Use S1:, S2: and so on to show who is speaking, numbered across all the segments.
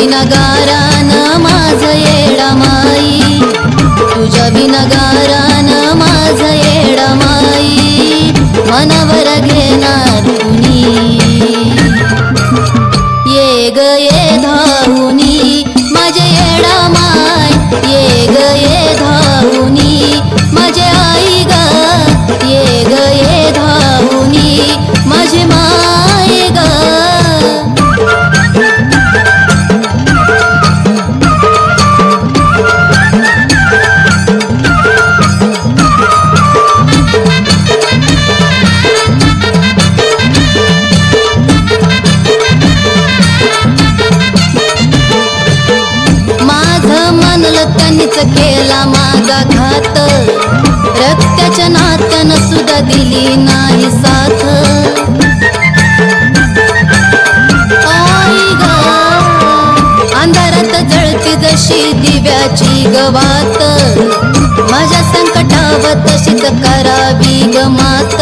S1: बिना गारान माझ येडा माई, तुझ्या बिना गारान माझ येडा माई, मनावर घेणार कुणी, ये ग ये धावुनी माझे येडा माय, ये ग ये धावुनी माझे आई ग, ये ग ये धावुनी माझे माय ग. त्यांनीच केला माझा घात, रक्ताच्या नात्यानं सुद्धा दिली नाही साथ. आई ग अंधारात जळती जशी दिव्याची गवात, माझ्या संकटावर तशीच करावी ग मात.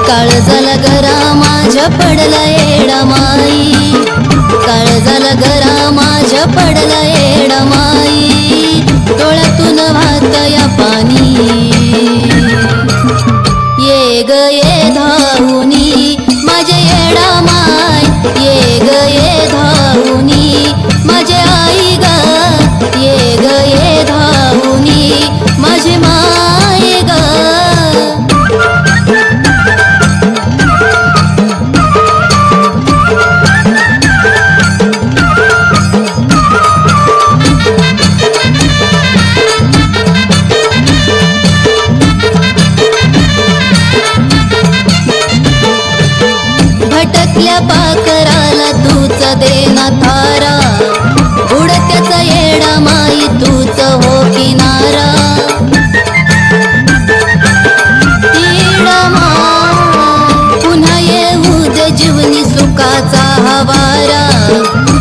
S1: काळ झाला गरा माझ्या पडला येडा माई, काळ झाला गरा माझ्या पडला येडा माई, डोळ्यातून वाहतया पाणी, ये ग ये धावुनी माझे येडा माय, ये ग ये धावुनी माझे आई ग, ये ग ये धावुनी माझे माय ग. भटकल्या पाखराला तूच देना थारा, उडत्याचा येडा माई तूच हो किनारा. येडा माय पुन्हा येऊ दे जीवनी सुखाचा हवारा,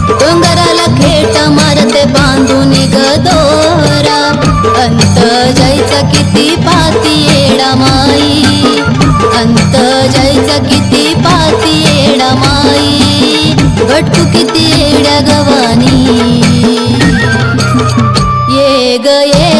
S1: डोंगराला खेट मारते बांधून ग दोरा. अंत जायचा किती पाती येडा माई, अंत जायचा किती पाती येडा माई, भटकू किती येड्या गवानी, ये ग ये